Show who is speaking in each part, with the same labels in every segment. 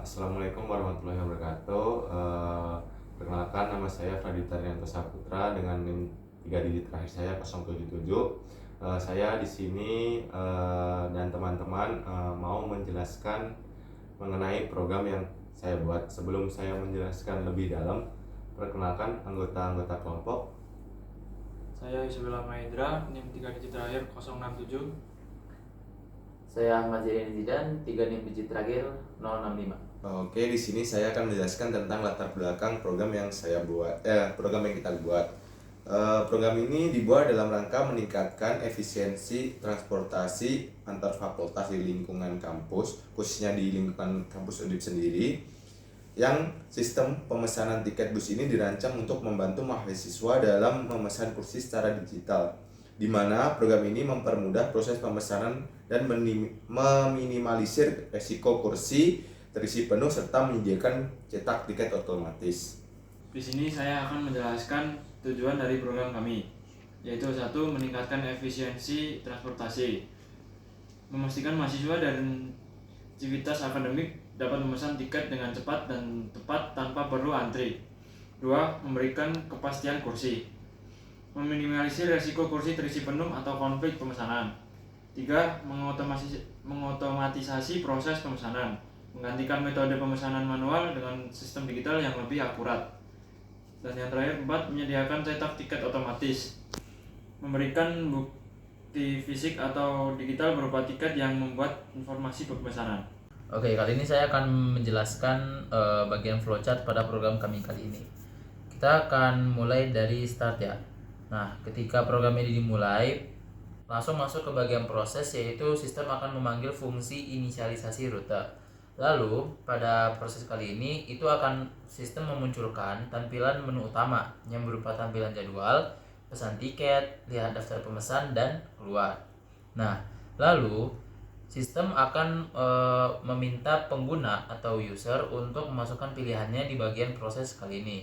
Speaker 1: Assalamualaikum warahmatullahi wabarakatuh. Perkenalkan, nama saya Fadita Rianto Saputra dengan NIM 3 digit terakhir saya 077. Saya di sini dan teman-teman mau menjelaskan mengenai program yang saya buat. Sebelum saya menjelaskan lebih dalam, perkenalkan anggota-anggota kelompok.
Speaker 2: Saya Isabella Mahendra, NIM 3 digit terakhir 067.
Speaker 3: Saya Ahmad Jarian Zidan, 3 NIM digit terakhir 065.
Speaker 1: Oke, di sini saya akan menjelaskan tentang latar belakang program yang saya buat, program yang kita buat. Program ini dibuat dalam rangka meningkatkan efisiensi transportasi antar fakultas di lingkungan kampus, khususnya di lingkungan kampus Undip sendiri. Yang sistem pemesanan tiket bus ini dirancang untuk membantu mahasiswa dalam memesan kursi secara digital, di mana program ini mempermudah proses pemesanan dan meminimalisir resiko kursi terisi penuh serta menyediakan cetak tiket otomatis.
Speaker 2: Di sini saya akan menjelaskan tujuan dari program kami, yaitu 1. Meningkatkan efisiensi transportasi, memastikan mahasiswa dan civitas akademik dapat memesan tiket dengan cepat dan tepat tanpa perlu antri. 2. Memberikan kepastian kursi, meminimalisir resiko kursi terisi penuh atau konflik pemesanan. 3. Mengotomatisasi proses pemesanan, menggantikan metode pemesanan manual dengan sistem digital yang lebih akurat. Dan yang terakhir 4. Menyediakan cetak tiket otomatis, memberikan bukti fisik atau digital berupa tiket yang membuat informasi pemesanan.
Speaker 3: Oke, kali ini saya akan menjelaskan bagian flowchart pada program kami kali ini. Kita akan mulai dari start ya. Nah, ketika program ini dimulai, langsung masuk ke bagian proses, yaitu sistem akan memanggil fungsi inisialisasi rute. Lalu, pada proses kali ini, itu akan sistem memunculkan tampilan menu utama yang berupa tampilan jadwal, pesan tiket, lihat daftar pemesan, dan keluar. Nah, lalu sistem akan meminta pengguna atau user untuk memasukkan pilihannya di bagian proses kali ini.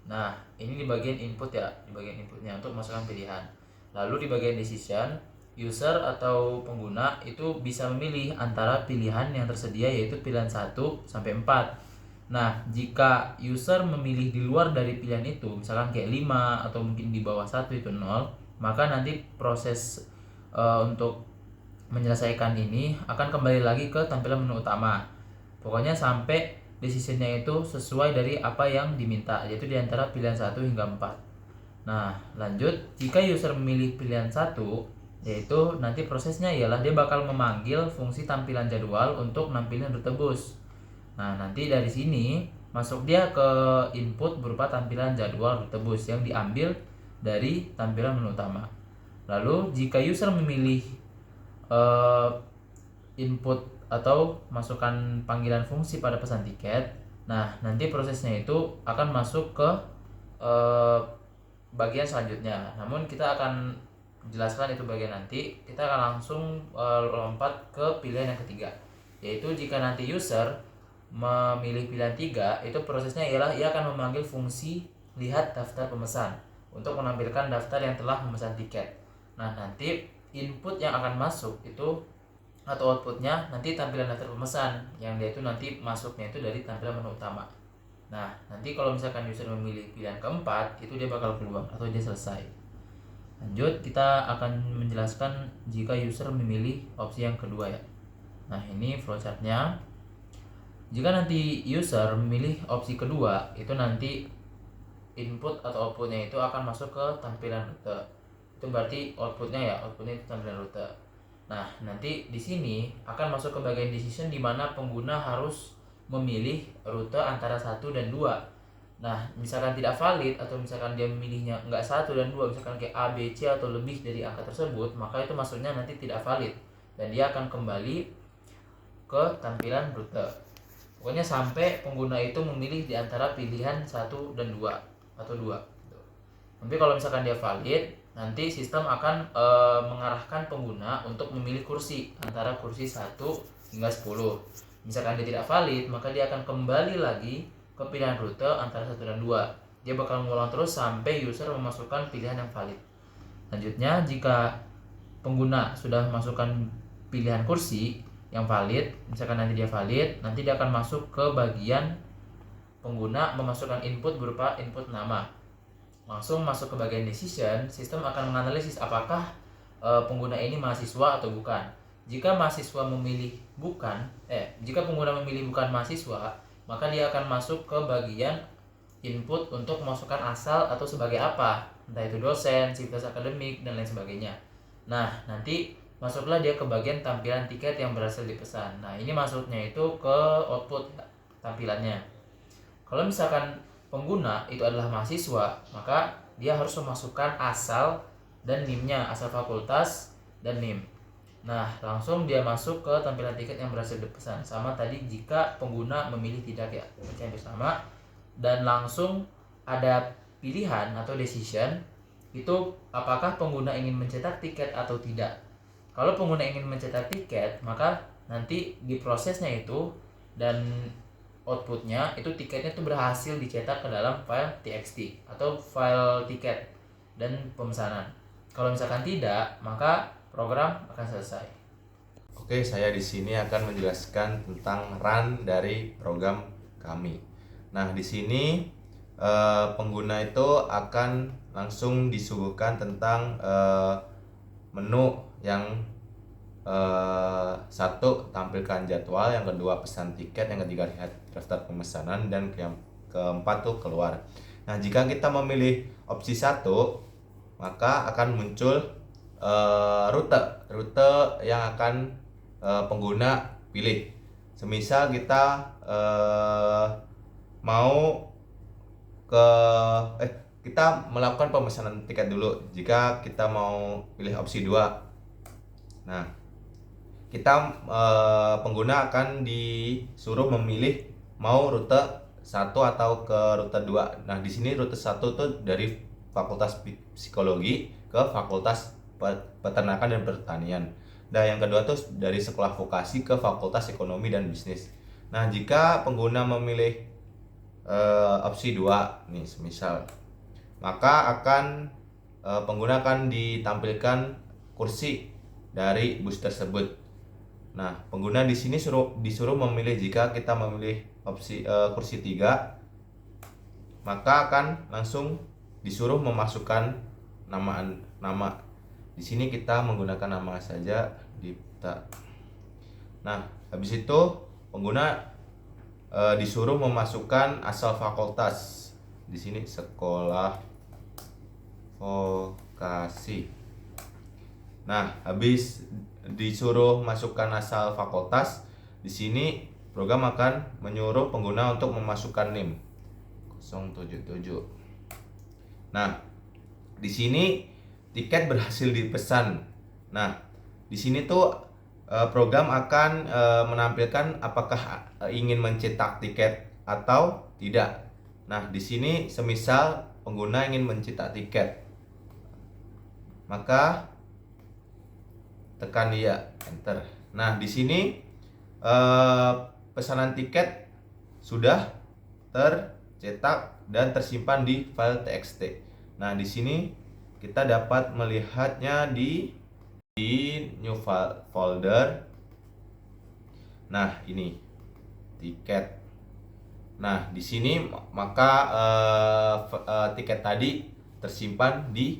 Speaker 3: Nah, ini di bagian input ya, di bagian inputnya untuk memasukkan pilihan. Lalu di bagian decision, user atau pengguna itu bisa memilih antara pilihan yang tersedia, yaitu pilihan 1 sampai 4. Nah, jika user memilih di luar dari pilihan itu, misalkan kayak 5 atau mungkin di bawah 1 itu 0, maka nanti proses untuk menyelesaikan ini akan kembali lagi ke tampilan menu utama. Pokoknya sampai decisionnya itu sesuai dari apa yang diminta, yaitu diantara pilihan 1 hingga 4. Nah, lanjut, jika user memilih pilihan 1, yaitu nanti prosesnya ialah dia bakal memanggil fungsi tampilan jadwal untuk nampilin rute bus. Nah, nanti dari sini masuk dia ke input berupa tampilan jadwal rute bus yang diambil dari tampilan menu utama. Lalu jika user memilih input atau masukkan panggilan fungsi pada pesan tiket, nah nanti prosesnya itu akan masuk ke bagian selanjutnya. Namun kita akan jelaskan itu bagian nanti. Kita akan langsung lompat ke pilihan yang ketiga, yaitu jika nanti user memilih pilihan 3, itu prosesnya ialah ia akan memanggil fungsi lihat daftar pemesan untuk menampilkan daftar yang telah memesan tiket. Nah, nanti input yang akan masuk itu atau outputnya nanti tampilan daftar pemesan, yang dia itu nanti masuknya itu dari tampilan menu utama. Nah, nanti kalau misalkan user memilih pilihan keempat, itu dia bakal keluar atau dia selesai. Lanjut, kita akan menjelaskan jika user memilih opsi yang kedua ya. Nah, ini flowchartnya. Jika nanti user memilih opsi kedua, itu nanti input atau outputnya itu akan masuk ke tampilan rute. Itu berarti outputnya itu tampilan rute. Nah, nanti di sini akan masuk ke bagian decision, di mana pengguna harus memilih rute antara 1 dan 2. Nah, misalkan tidak valid atau misalkan dia memilihnya enggak 1 dan 2, misalkan kayak A, B, C atau lebih dari angka tersebut, maka itu maksudnya nanti tidak valid dan dia akan kembali ke tampilan rute. Pokoknya sampai pengguna itu memilih di antara pilihan 1 dan 2 atau 2. Tapi kalau misalkan dia valid, nanti sistem akan mengarahkan pengguna untuk memilih kursi antara kursi 1 hingga 10. Misalkan dia tidak valid, maka dia akan kembali lagi ke pilihan rute antara 1 dan 2. Dia bakal mengulang terus sampai user memasukkan pilihan yang valid. Lanjutnya, jika pengguna sudah memasukkan pilihan kursi, yang valid. Misalkan nanti dia valid, nanti dia akan masuk ke bagian pengguna memasukkan input berupa input nama. Langsung masuk ke bagian decision, sistem akan menganalisis apakah pengguna ini mahasiswa atau bukan. Jika mahasiswa memilih bukan, jika pengguna memilih bukan mahasiswa, maka dia akan masuk ke bagian input untuk memasukkan asal atau sebagai apa, entah itu dosen, sivitas akademik, dan lain sebagainya. Nah, nanti masuklah dia ke bagian tampilan tiket yang berhasil dipesan. Nah, ini masuknya itu ke output tampilannya. Kalau misalkan pengguna itu adalah mahasiswa, maka dia harus memasukkan asal dan NIM-nya, asal fakultas dan NIM. Nah, langsung dia masuk ke tampilan tiket yang berhasil dipesan. Sama tadi jika pengguna memilih tidak, ya, yang bersama. Dan langsung ada pilihan atau decision, itu apakah pengguna ingin mencetak tiket atau tidak. Kalau pengguna ingin mencetak tiket, maka nanti di prosesnya itu dan outputnya itu tiketnya itu berhasil dicetak ke dalam file txt atau file tiket dan pemesanan. Kalau misalkan tidak, maka program akan selesai.
Speaker 1: Oke, saya di sini akan menjelaskan tentang run dari program kami. Nah, di sini pengguna itu akan langsung disuguhkan tentang menu yang satu tampilkan jadwal, yang kedua pesan tiket, yang ketiga lihat daftar pemesanan, dan yang keempat tuh keluar. Nah, jika kita memilih opsi 1, maka akan muncul rute yang akan pengguna pilih. Semisal kita mau kita melakukan pemesanan tiket dulu. Jika kita mau pilih opsi 2, nah kita pengguna akan disuruh memilih mau rute 1 atau ke rute 2. Nah, di sini rute 1 tuh dari Fakultas Psikologi ke Fakultas Peternakan dan Pertanian. Dan yang kedua tuh dari Sekolah Vokasi ke Fakultas Ekonomi dan Bisnis. Nah, jika pengguna memilih opsi 2 nih semisal, maka akan pengguna akan ditampilkan kursi dari bus tersebut. Nah, pengguna di sini disuruh memilih. Jika kita memilih opsi kursi 3, maka akan langsung disuruh memasukkan nama. Di sini kita menggunakan nama saja, Dipta. Nah, habis itu pengguna disuruh memasukkan asal fakultas. Di sini Sekolah Vokasi. Nah, habis disuruh masukkan asal fakultas, di sini program akan menyuruh pengguna untuk memasukkan NIM 077. Nah, di sini tiket berhasil dipesan. Nah, di sini tuh program akan menampilkan apakah ingin mencetak tiket atau tidak. Nah, di sini semisal pengguna ingin mencetak tiket, maka tekan iya, enter. Nah, di sini pesanan tiket sudah tercetak dan tersimpan di file txt. Nah, di sini kita dapat melihatnya di new folder. Nah, ini tiket. Nah, di sini maka tiket tadi tersimpan di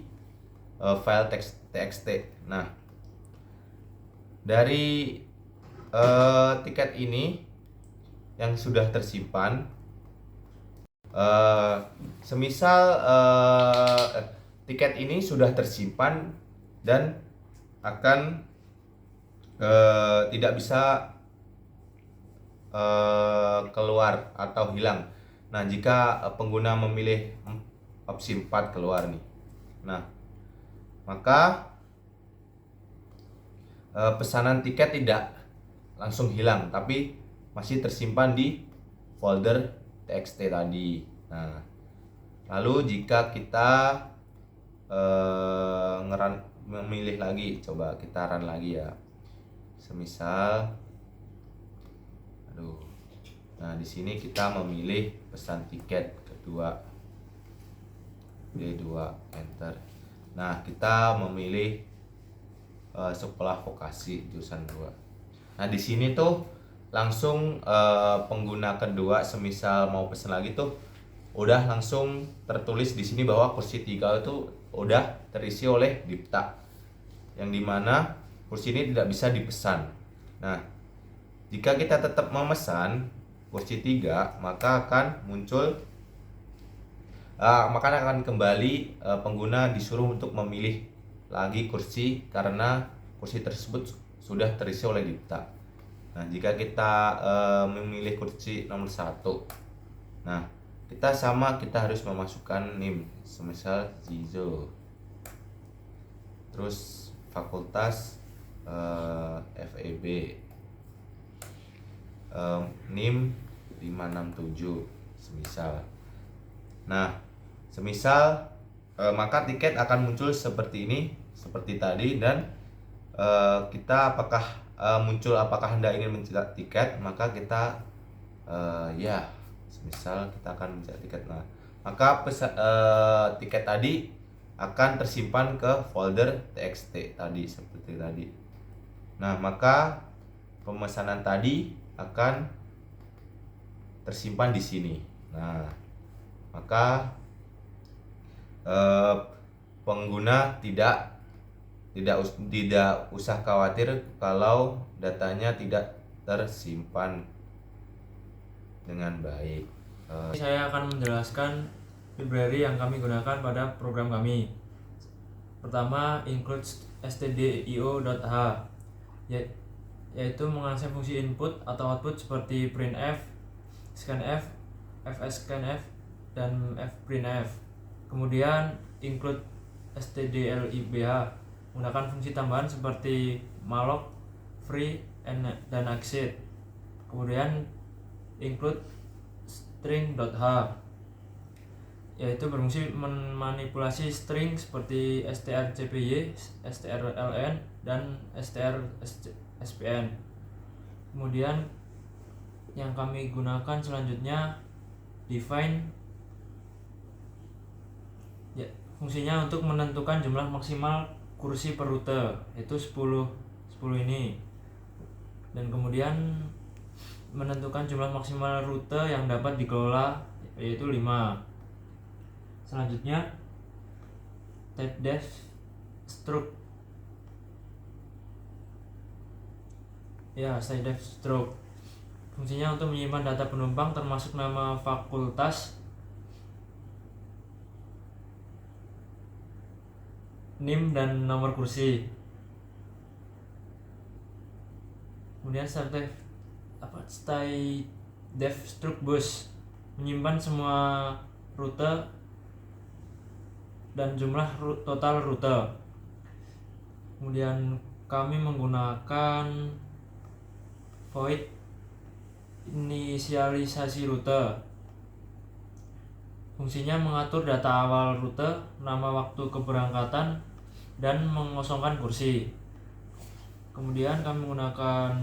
Speaker 1: file txt. Nah, dari tiket ini yang sudah tersimpan, semisal tiket ini sudah tersimpan dan akan tidak bisa keluar atau hilang. Nah, jika pengguna memilih opsi 4 keluar nih, nah maka pesanan tiket tidak langsung hilang, tapi masih tersimpan di folder txt tadi. Nah, lalu jika kita memilih lagi, coba kita run lagi ya. Semisal, nah di sini kita memilih pesan tiket kedua, D2, enter. Nah, kita memilih Sekolah Vokasi jurusan 2. Nah, di sini tuh langsung pengguna kedua semisal mau pesen lagi tuh udah langsung tertulis di sini bahwa kursi 3 itu udah terisi oleh Dipta. Yang dimana kursi ini tidak bisa dipesan. Nah, jika kita tetap memesan kursi 3, maka akan muncul maka akan kembali pengguna disuruh untuk memilih lagi kursi karena kursi tersebut sudah terisi oleh Dipta. Nah, jika kita memilih kursi nomor 1, nah kita harus memasukkan NIM, semisal Zizo, terus fakultas FEB, NIM 567 semisal. Nah, maka tiket akan muncul seperti ini, seperti tadi, dan kita apakah Anda ingin mencetak tiket, maka kita semisal kita akan mencetak tiket. Nah, maka tiket tadi akan tersimpan ke folder txt tadi seperti tadi. Nah, maka pemesanan tadi akan tersimpan di sini. Nah, maka pengguna tidak usah khawatir kalau datanya tidak tersimpan dengan baik.
Speaker 2: Saya akan menjelaskan library yang kami gunakan pada program kami. Pertama, includes stdio.h, yaitu mengakses fungsi input atau output seperti printf, scanf, fscanf, dan fprintf. Kemudian include stdlibh, menggunakan fungsi tambahan seperti malloc, free, dan exit. Kemudian include string.h, yaitu berfungsi memanipulasi string seperti strcpy, strln, dan strspn. Kemudian yang kami gunakan selanjutnya define, fungsinya untuk menentukan jumlah maksimal kursi per rute, yaitu 10 ini. Dan kemudian menentukan jumlah maksimal rute yang dapat dikelola, yaitu 5. Selanjutnya type def struct. Type def struct fungsinya untuk menyimpan data penumpang termasuk nama fakultas, NIM, dan nomor kursi. Kemudian stay def struct bus, menyimpan semua rute dan jumlah total rute. Kemudian kami menggunakan void inisialisasi rute, fungsinya mengatur data awal rute, nama waktu keberangkatan, dan mengosongkan kursi. Kemudian kami menggunakan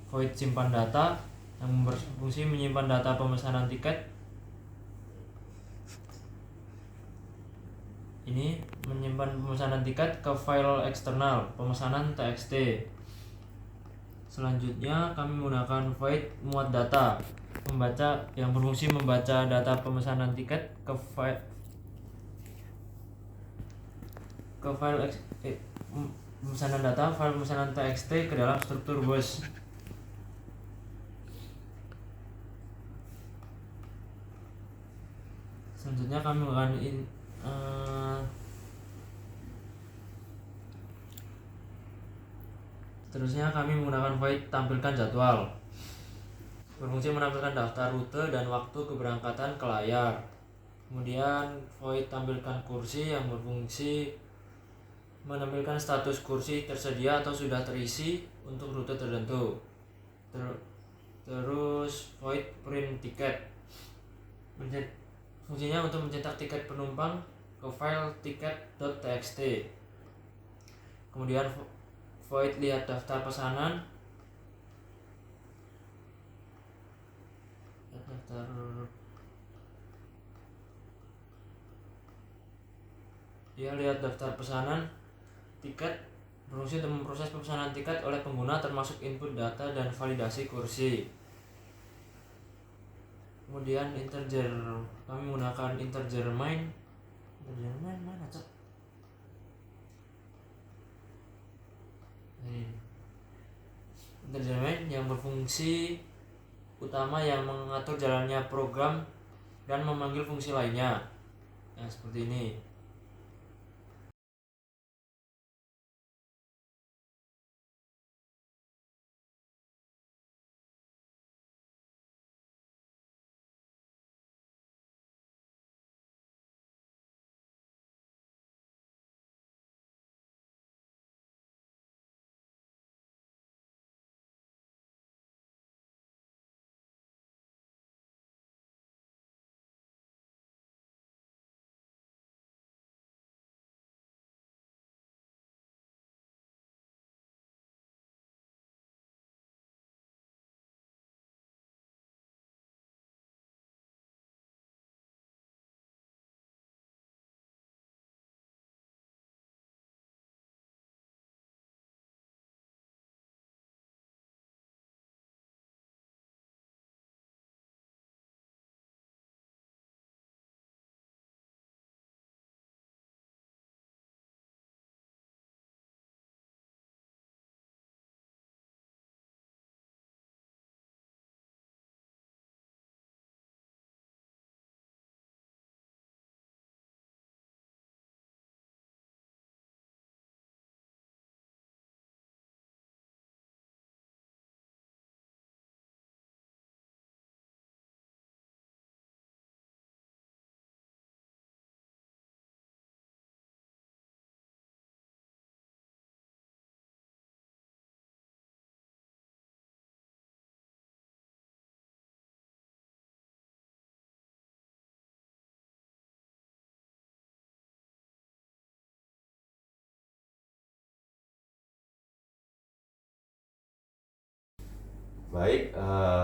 Speaker 2: void simpan data yang berfungsi menyimpan data pemesanan tiket. Ini menyimpan pemesanan tiket ke file eksternal pemesanan txt. Selanjutnya kami menggunakan void muat data, yang berfungsi membaca data pemesanan tiket ke file pemesanan data file pemesanan txt ke dalam struktur bus. Selanjutnya kami menggunakan void tampilkan jadwal, berfungsi menampilkan daftar rute dan waktu keberangkatan ke layar. Kemudian void tampilkan kursi yang berfungsi menampilkan status kursi tersedia atau sudah terisi untuk rute tertentu. Terus void print ticket, fungsinya untuk mencetak tiket penumpang ke file ticket.txt. Kemudian void lihat daftar pesanan, lihat daftar pesanan tiket Berfungsi untuk memproses pemesanan tiket oleh pengguna termasuk input data dan validasi kursi. Kemudian integer, kami menggunakan integer main. Integer main mana cok? Integer main yang berfungsi utama yang mengatur jalannya program dan memanggil fungsi lainnya. Nah, seperti ini.
Speaker 1: Baik,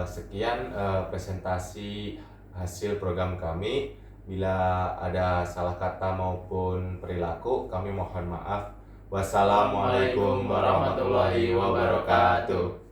Speaker 1: sekian presentasi hasil program kami. Bila ada salah kata maupun perilaku, kami mohon maaf. Wassalamualaikum warahmatullahi wabarakatuh.